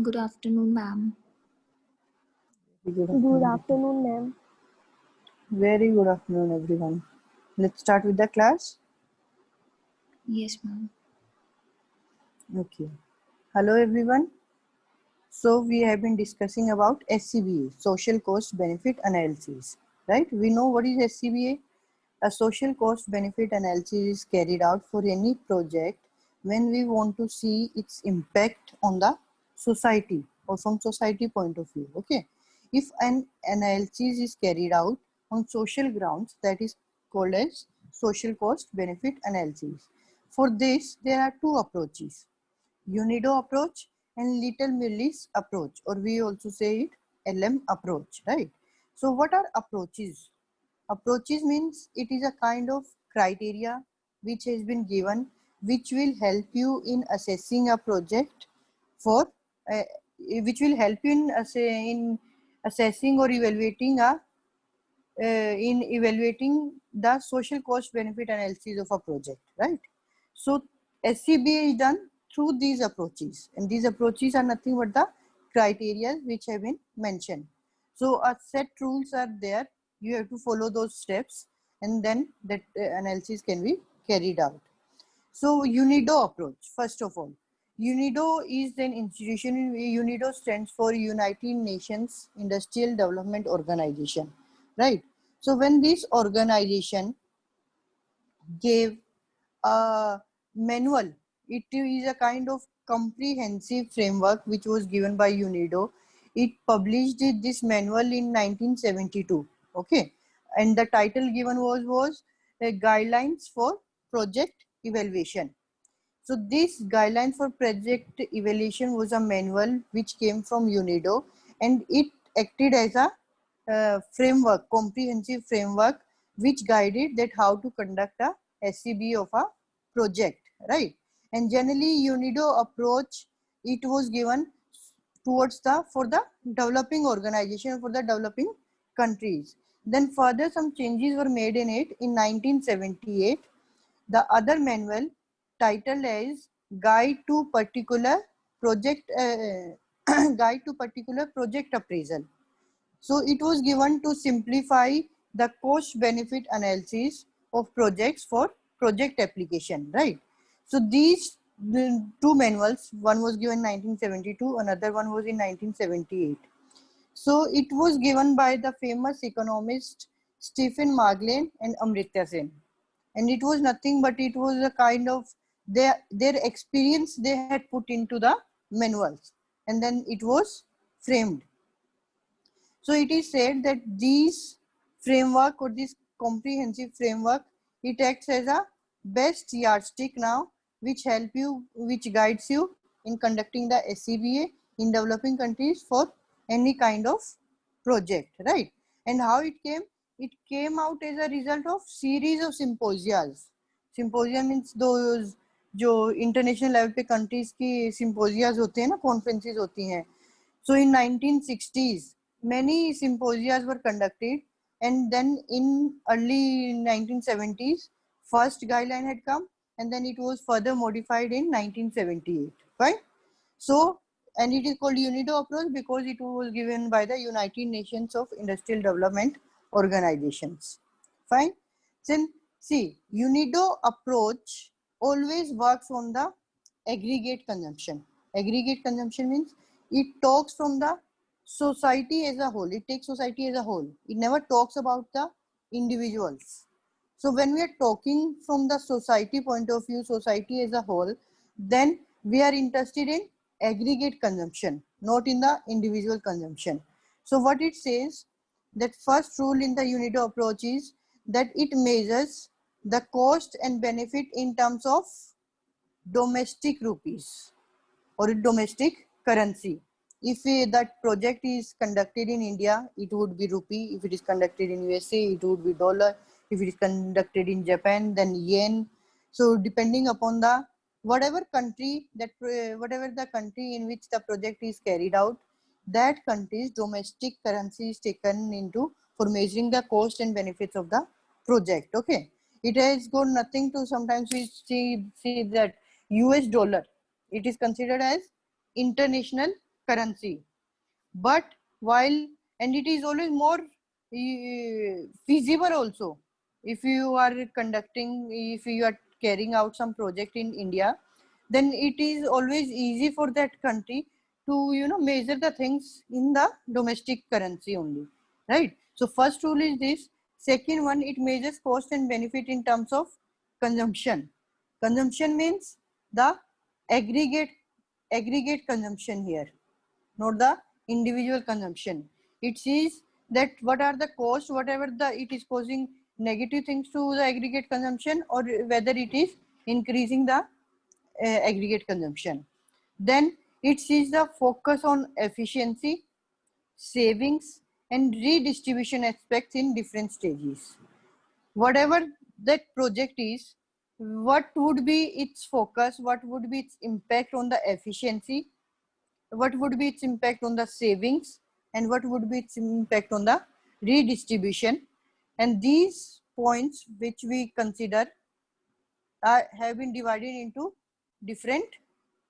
Good afternoon, ma'am. Good Good afternoon. afternoon, ma'am. Very good afternoon, everyone. Let's start with the class. Yes, ma'am. Okay. Hello, everyone. So we have been discussing about SCBA, Social Cost Benefit Analysis, right? We know what is SCBA. A social cost benefit analysis is carried out for any project when we want to see its impact on the society or from society point of view. Okay. If an analysis is carried out on social grounds, that is called as social cost benefit analysis. For this, there are two approaches: UNIDO approach and Little Millis approach, or we also say it LM approach, right? So what are approaches? Approaches means it is a kind of criteria which has been given, which will help you in assessing a project for, which will help you in assessing or evaluating the social cost benefit analysis of a project, right? So SCBA is done through these approaches, and these approaches are nothing but the criteria which have been mentioned. So a set rules are there. You have to follow those steps, and then that analysis can be carried out. So UNIDO approach, first of all. UNIDO is an institution. UNIDO stands for United Nations Industrial Development Organization, right? So when this organization gave a manual, it is a kind of comprehensive framework which was given by UNIDO. It published this manual in 1972, okay? And the title given was Guidelines for Project Evaluation. So this guideline for project evaluation was a manual which came from UNIDO, and it acted as a framework, comprehensive framework, which guided that how to conduct a SCB of a project, right? And generally UNIDO approach, it was given towards for the developing organization, for the developing countries. Then further some changes were made in it in 1978. The other manual titled as Guide to Particular Project Guide to Particular Project Appraisal. So it was given to simplify the cost benefit analysis of projects for project application, right? So these two manuals, one was given in 1972, another one was in 1978. So it was given by the famous economist Stephen Maglen and Amartya Sen. And it was nothing but it was a kind of their experience they had put into the manuals, and then it was framed. So it is said that these framework or this comprehensive framework, it acts as a best yardstick now, which guides you in conducting the SCBA in developing countries for any kind of project, right? And how it came? It came out as a result of series of symposias. Symposia means those जो international level पे countries की सिम्पोजियाज होते हैं ना, conferences होती हैं. So in 1960s, many symposias were conducted, and then in early 1970s, first guideline had come, and then it was further modified in 1978. Fine. So, and it is called UNIDO approach because it was given by the United Nations of Industrial Development Organizations. Fine. Then see, UNIDO approach always works on the aggregate consumption. Aggregate consumption means it talks from the society as a whole. It takes society as a whole. It never talks about the individuals. So when we are talking from the society point of view, society as a whole, then we are interested in aggregate consumption, not in the individual consumption. So what it says, that first rule in the UNIDO approach is that it measures the cost and benefit in terms of domestic rupees or domestic currency. If that project is conducted in India, it would be rupee. If it is conducted in USA, it would be dollar. If it is conducted in Japan, then yen. So depending upon the whatever country in which the project is carried out, that country's domestic currency is taken into for measuring the cost and benefits of the project. Okay, it has got nothing to. Sometimes we see that US dollar, it is considered as international currency. But while, and it is always more feasible also, if you are conducting, if you are carrying out some project in India, then it is always easy for that country to, you know, measure the things in the domestic currency only, right? So first rule is this. Second one, it measures cost and benefit in terms of consumption. Consumption means the aggregate consumption here, not the individual consumption. It sees that what are the costs, whatever the it is causing negative things to the aggregate consumption, or whether it is increasing the aggregate consumption. Then it sees the focus on efficiency, savings, and redistribution aspects in different stages. Whatever that project is, what would be its focus, what would be its impact on the efficiency, what would be its impact on the savings, and what would be its impact on the redistribution. And these points which we consider have been divided into different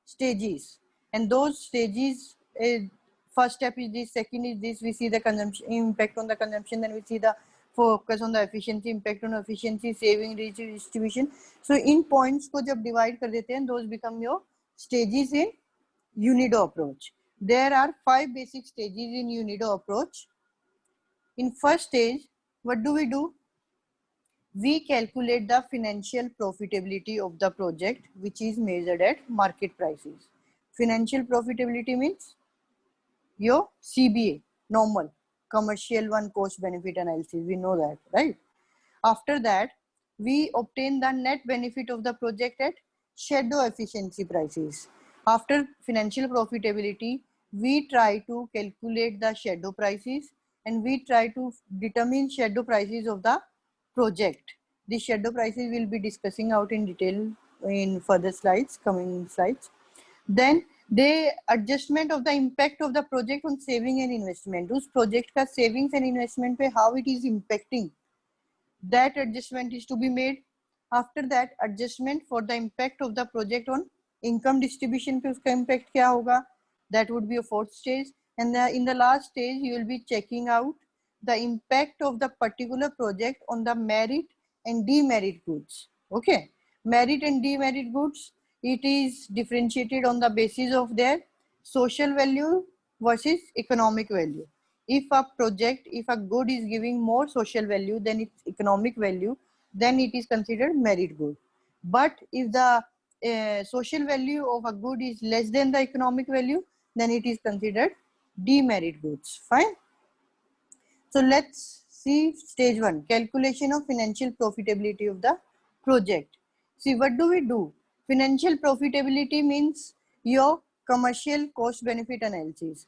stages, and those stages, first step is this, second is this, we see the consumption, impact on the consumption, then we see the focus on the efficiency, impact on efficiency, saving, redistribution. So in points को जब divide कर देते हैं, those become your stages in UNIDO approach. There are 5 basic stages in UNIDO approach. In first stage, what do? We calculate the financial profitability of the project, which is measured at market prices. Financial profitability means your CBA, normal, commercial one, cost benefit analysis. We know that, right? After that, we obtain the net benefit of the project at shadow efficiency prices. After financial profitability, we try to calculate the shadow prices, and we try to determine shadow prices of the project. The shadow prices will be discussing out in detail in further slides, coming slides. Then the adjustment of the impact of the project on saving and investment. उस project का savings and investment पे how it is impacting, that adjustment is to be made. After that, adjustment for the impact of the project on income distribution पे उसका impact क्या होगा, that would be a fourth stage. And in the last stage, you will be checking out the impact of the particular project on the merit and demerit goods. Okay, merit and demerit goods, it is differentiated on the basis of their social value versus economic value. If a project, if a good is giving more social value than its economic value, then it is considered merit good. But if the social value of a good is less than the economic value, then it is considered demerit goods. Fine. So let's see stage 1, calculation of financial profitability of the project. See, what do? Financial profitability means your commercial cost benefit analysis.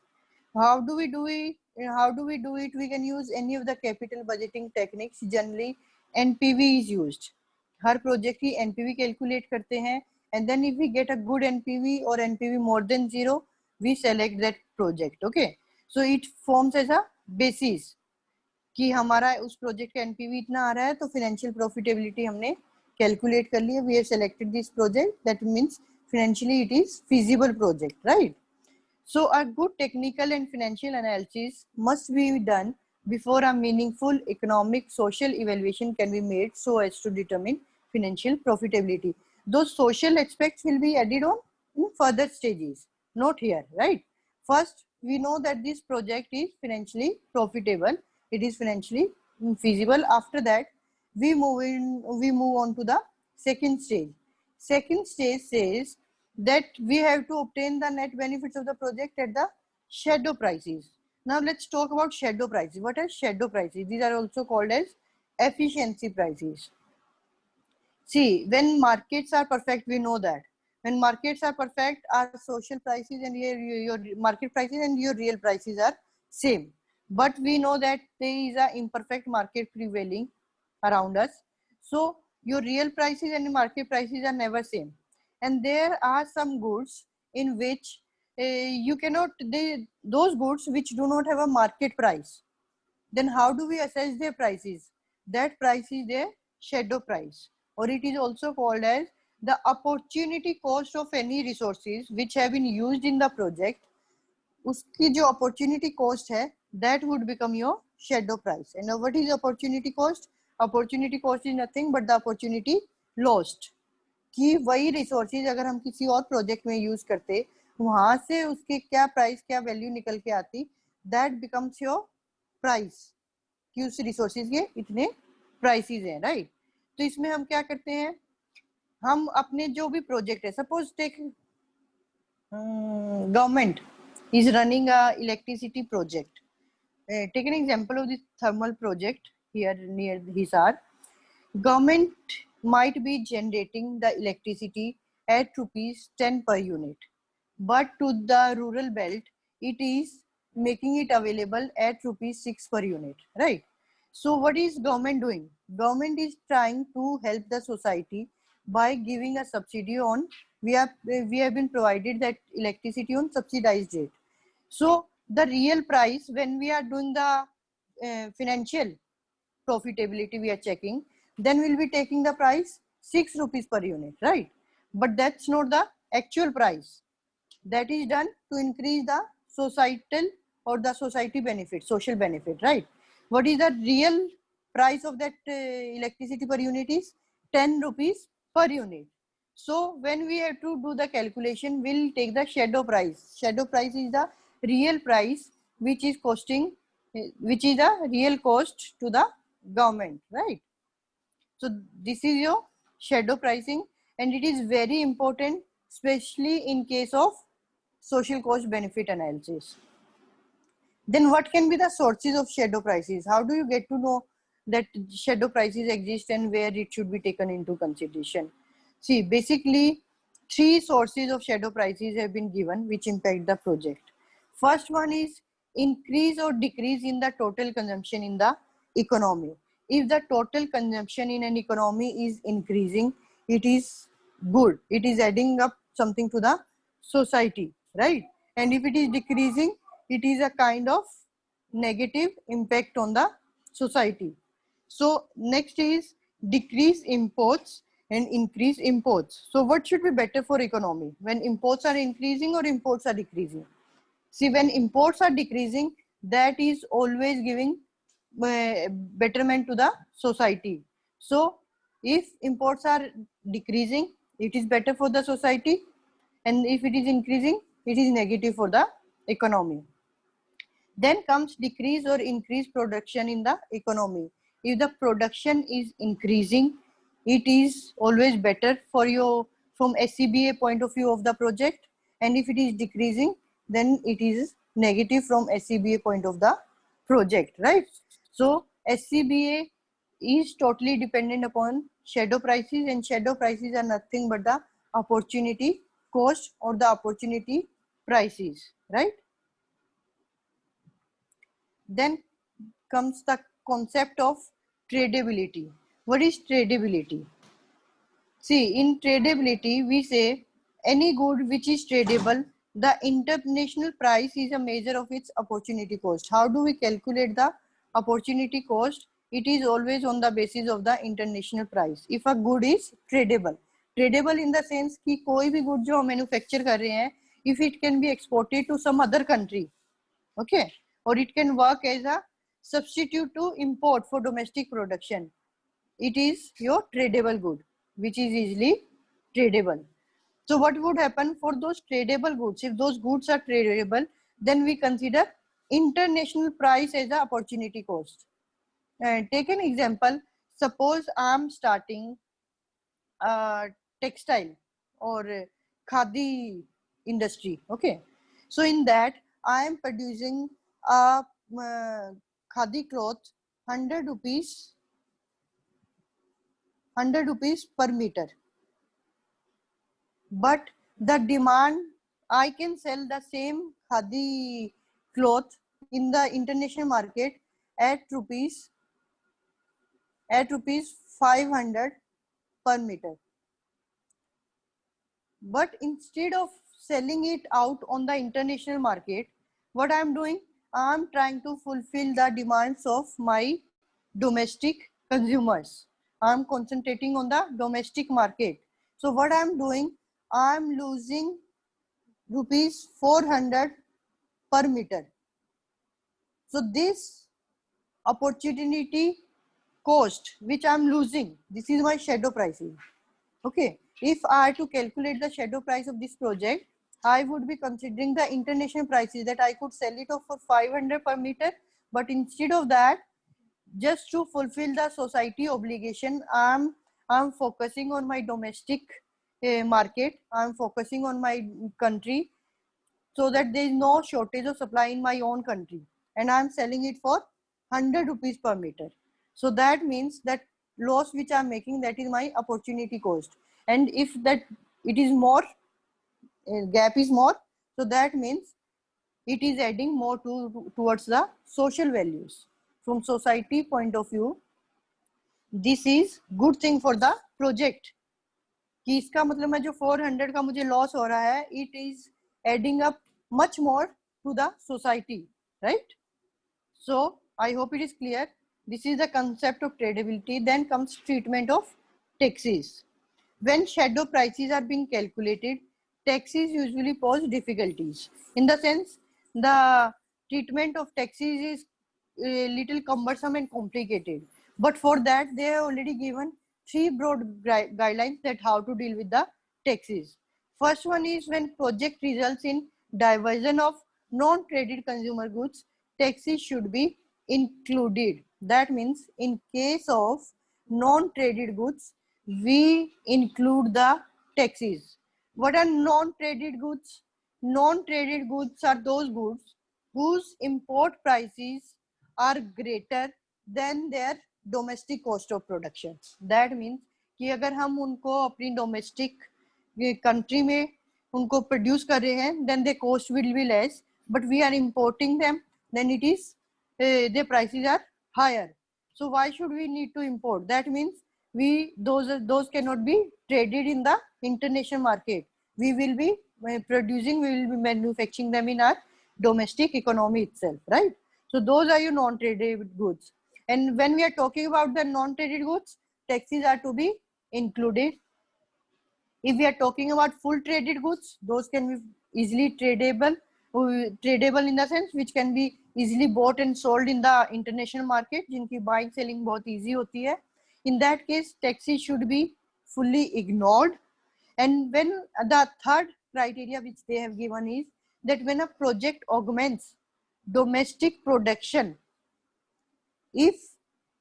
How do we do it? We can use any of the capital budgeting techniques. Generally NPV is used. Her project की NPV calculate करते हैं, and then if we get a good NPV or NPV more than 0, we select that project. Okay, so it forms as a basis कि हमारा उस project का NPV इतना आ रहा है, तो फाइनेंशियल प्रॉफिटेबिलिटी हमने कैलकुलेट कर ली है. We have selected this project, that means financially it is feasible project, right? So a good technical and financial analysis must be done before a meaningful economic social evaluation can be made so as to determine financial profitability. Those social aspects will be added on in further stages, not here, right? First, we know that this project is financially profitable, it is financially feasible. After that, we move on to the second stage. Second stage says that we have to obtain the net benefits of the project at the shadow prices. Now let's talk about shadow prices. What are shadow prices? These are also called as efficiency prices. See, when markets are perfect, we know that when markets are perfect, our social prices and your market prices and your real prices are same. But we know that there is an imperfect market prevailing around us. So your real prices and market prices are never same. And there are some goods in which you cannot, those goods which do not have a market price. Then how do we assess their prices? That price is their shadow price, or it is also called as the opportunity cost of any resources which have been used in the project उसकी जो opportunity cost है that would become your shadow price. And now what is opportunity cost? Opportunity cost is nothing but the opportunity lost. कि वही resources अगर हम किसी और project में यूज करते, वहां से उसके क्या प्राइस क्या वैल्यू निकल के आती, दैट बिकम्स योर प्राइस, कि उस रिसोर्सेज के इतने प्राइसेस हैं, राइट। तो इसमें हम क्या करते हैं, हम अपने जो भी प्रोजेक्ट है, suppose take government is running a electricity project. Take an example of this thermal project here near Hisar. Government might be generating the electricity at rupees 10 per unit, but to the rural belt, it is making it available at rupees 6 per unit, right? So what is government doing? Government is trying to help the society by giving a subsidy on, we have been provided that electricity on subsidized rate. So the real price when we are doing the financial profitability we are checking, then we'll be taking the price 6 rupees per unit, right? But that's not the actual price. That is done to increase the societal or the society benefit, social benefit, right? What is the real price of that electricity per unit is 10 rupees per unit. So when we have to do the calculation, we'll take the shadow price. Shadow price is the real price which is costing, which is the real cost to the government, right? So this is your shadow pricing, and it is very important, especially in case of social cost benefit analysis. Then what can be the sources of shadow prices? How do you get to know that shadow prices exist and where it should be taken into consideration? See, basically 3 sources of shadow prices have been given which impact the project. First one is increase or decrease in the total consumption in the economy. If the total consumption in an economy is increasing, it is good. It is adding up something to the society, right? And if it is decreasing, it is a kind of negative impact on the society. So next is decrease imports and increase imports. So what should be better for economy? When imports are increasing or imports are decreasing? See, when imports are decreasing, that is always giving betterment to the society. So if imports are decreasing, it is better for the society, and if it is increasing, it is negative for the economy. Then comes decrease or increase production in the economy. If the production is increasing, it is always better for you from SCBA point of view of the project, and if it is decreasing, then it is negative from SCBA point of the project, right? So SCBA is totally dependent upon shadow prices, and shadow prices are nothing but the opportunity cost or the opportunity prices, right? Then comes the concept of tradability. What is tradability? See, in tradability, we say any good which is tradable, the international price is a measure of its opportunity cost. How do we calculate the opportunity cost? It is always on the basis of the international price. If a good is tradable, tradable in the sense कि कोई भी good जो हम manufacture कर रहे हैं, if it can be exported to some other country, okay, or it can work as a substitute to import for domestic production, it is your tradable good which is easily tradable. So what would happen for those tradable goods? If those goods are tradable, then we consider international price as a opportunity cost. Take an example. Suppose I am starting textile or khadi industry, okay. So in that I am producing a khadi cloth 100 rupees per meter, but the demand, I can sell the same khadi cloth in the international market at rupees 500 per meter. But instead of selling it out on the international market, what I am doing, I am trying to fulfill the demands of my domestic consumers. I am concentrating on the domestic market. So what I am doing, I am losing rupees 400 per meter. So this opportunity cost which I'm losing, this is my shadow pricing. Okay, if I had to calculate the shadow price of this project, I would be considering the international prices that I could sell it off for 500 per meter, but instead of that, just to fulfill the society obligation, I'm focusing on my domestic market. I'm focusing on my country, so that there is no shortage of supply in my own country, and I'm selling it for 100 rupees per meter. So that means that loss which I'm making, that is my opportunity cost. And if that it is more, gap is more, so that means it is adding more towards the social values. From society point of view, this is good thing for the project. कि इसका मतलब मैं जो 400 का मुझे loss हो रहा है, it is adding up much more to the society, right? So I hope it is clear. This is the concept of tradability. Then comes treatment of taxes. When shadow prices are being calculated, taxes usually pose difficulties. In the sense, the treatment of taxes is a little cumbersome and complicated. But for that, they have already given 3 broad guidelines that how to deal with the taxes. First one is when project results in diversion of non-traded consumer goods, taxes should be included. That means in case of non-traded goods, we include the taxes. What are non-traded goods? Non-traded goods are those goods whose import prices are greater than their domestic cost of production. That means कि अगर हम उनको अपनी domestic country में उनको produce कर रहे हैं, then their cost will be less. But we are importing them, then it is their prices are higher. So why should we need to import? That means those cannot be traded in the international market. We will be producing, we will be manufacturing them in our domestic economy itself, right? So those are your non-traded goods. And when we are talking about the non-traded goods, taxes are to be included. If we are talking about full traded goods, those can be easily tradable in the sense which can be easily bought and sold in the international market, जिनकी buying selling बहुत easy होती है. In that case, taxes should be fully ignored. And when the third criteria which they have given is that when a project augments domestic production, if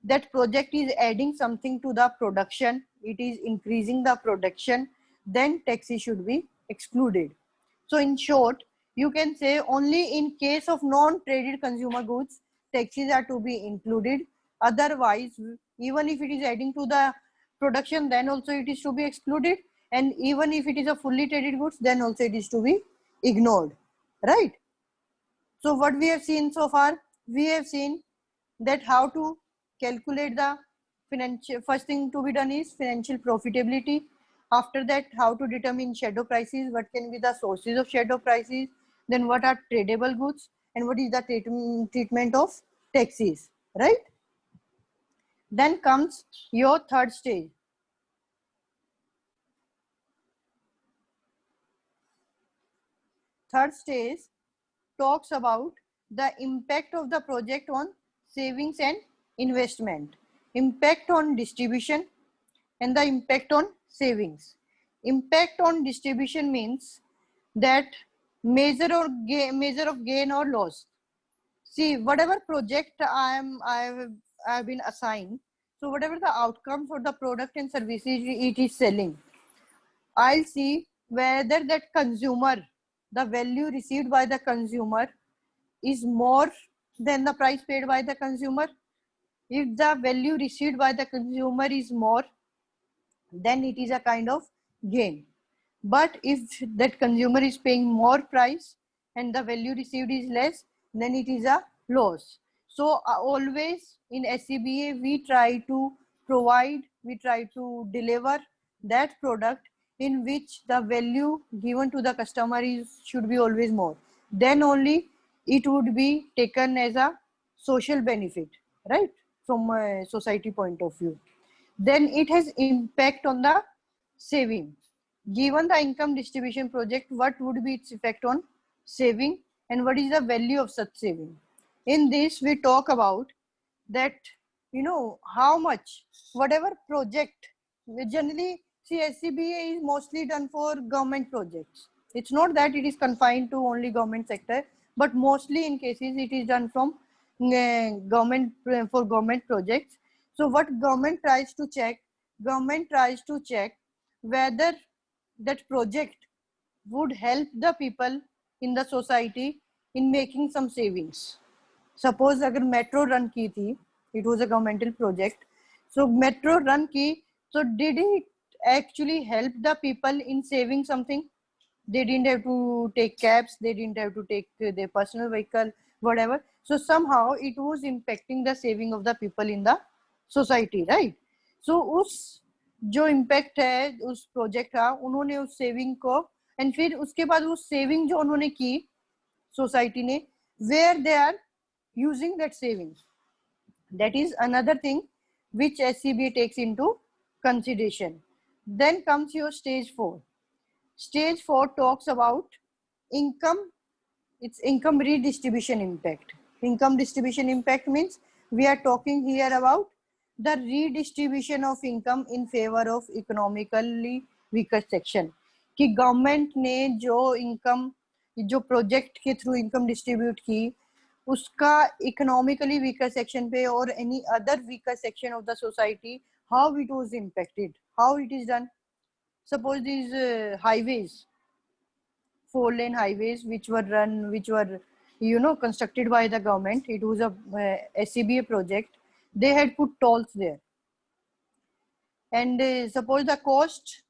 that project is adding something to the production, it is increasing the production, then taxes should be excluded. So in short, you can say only in case of non-traded consumer goods, taxes are to be included. Otherwise, even if it is adding to the production, then also it is to be excluded. And even if it is a fully traded goods, then also it is to be ignored, right? So what we have seen so far, we have seen that how to calculate the financial, first thing to be done is financial profitability. After that, how to determine shadow prices, what can be the sources of shadow prices, then what are tradable goods, and what is the treatment of taxes, right? Then comes your third stage. Third stage talks about the impact of the project on savings and investment, impact on distribution, and the impact on savings. Impact on distribution means that measure of gain or loss. See, whatever project I've been assigned, so whatever the outcomes for the product and services it is selling, I'll see whether that consumer, the value received by the consumer is more than the price paid by the consumer. If the value received by the consumer is more, then it is a kind of gain. But if that consumer is paying more price and the value received is less, then it is a loss. So always in SCBA, we try to deliver that product in which the value given to the customer should be always more. Then only it would be taken as a social benefit, right? From a society point of view. Then it has impact on the saving. Given the income distribution project, what would be its effect on saving? and what is the value of such saving. In this, we talk about that, how much, whatever project, we generally see SCBA is mostly done for government projects. It's not that it is confined to only government sector, but mostly in cases it is done from government for government projects. So what government tries to check whether that project would help the people in the society in making some savings. Suppose अगर metro run की थी, it was a governmental project. So metro run की, so did it actually help the people in saving something? They didn't have to take cabs, they didn't have to take their personal vehicle, whatever. So somehow it was impacting the saving of the people in the society, right? So उस जो impact है उस project का, उन्होंने उस saving को, and फिर उसके बाद उस saving जो उन्होंने की society ने, where they are using that savings, that is another thing which SCBA takes into consideration. Then comes your stage 4. Stage 4 talks about income. It's income redistribution impact. Income distribution impact means we are talking here about the redistribution of income in favor of economically weaker section. कि government ने जो income, जो project के through income distribute की, उसका economically weaker section पे और any other weaker section of the society, how it was impacted, how it is done. Suppose these highways, 4-lane highways which were constructed by the government, it was a SCBA project, they had put tolls there, and suppose the cost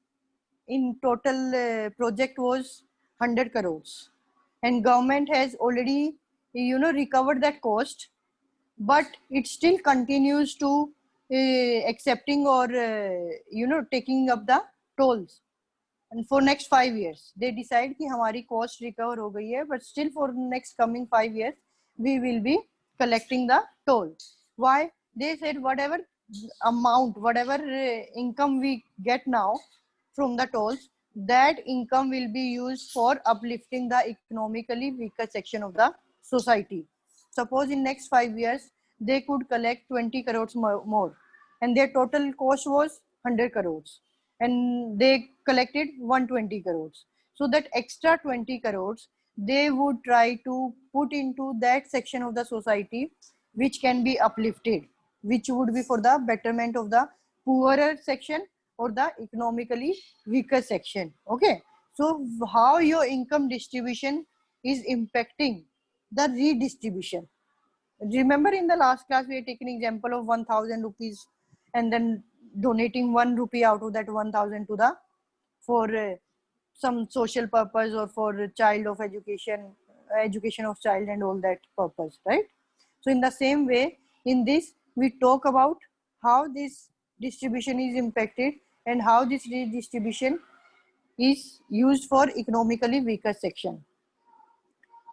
in total project was 100 crores, and government has already recovered that cost, but it still continues to accepting or taking up the tolls. And for next 5 years they decide कि हमारी cost recover हो गई है, but still for next coming 5 years we will be collecting the toll. Why? They said whatever amount, whatever income we get now from the tolls, that income will be used for uplifting the economically weaker section of the society. Suppose in next 5 years they could collect 20 crores more, and their total cost was 100 crores, and they collected 120 crores. So that extra 20 crores they would try to put into that section of the society which can be uplifted, which would be for the betterment of the poorer section or the economically weaker section. Okay, so how your income distribution is impacting the redistribution. Remember in the last class we had taken example of 1000 rupees and then donating 1 rupee out of that 1000 to the for some social purpose or for child of education of child and all that purpose, right? So in the same way, in this we talk about how this distribution is impacted and how this redistribution is used for economically weaker section.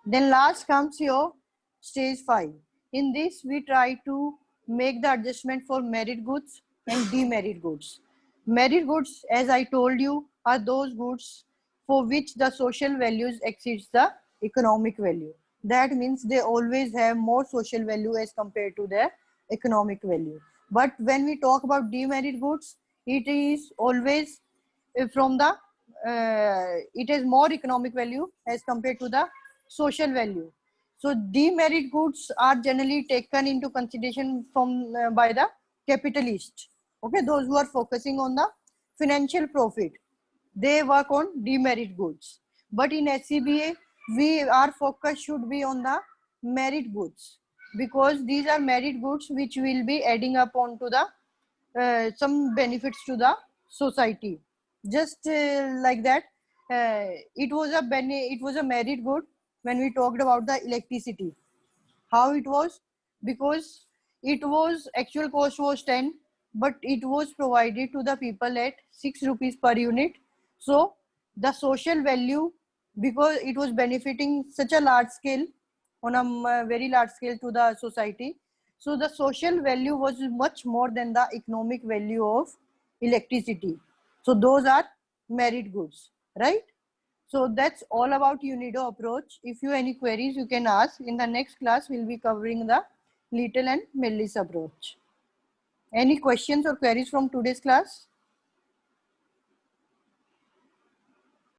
Then last comes your stage 5. In this we try to make the adjustment for merit goods and demerit goods. Merit goods, as I told you, are those goods for which the social values exceeds the economic value. That means they always have more social value as compared to their economic value. But when we talk about demerit goods, it is always from the it has more economic value as compared to the social value. So demerit goods are generally taken into consideration from by the capitalists. Okay, those who are focusing on the financial profit, they work on demerit goods. But in SCBA, our focus should be on the merit goods, because these are merit goods which will be adding up onto the some benefits to the society. Just like that, it was a merit good when we talked about the electricity. How it was? Because it was actual cost was 10, but it was provided to the people at 6 rupees per unit. So the social value, because it was benefiting such a large scale, on a very large scale to the society, so the social value was much more than the economic value of electricity. So those are merit goods, right? So that's all about UNIDO approach. If you have any queries, you can ask. In the next class, we'll be covering the Little and Millis approach. Any questions or queries from today's class?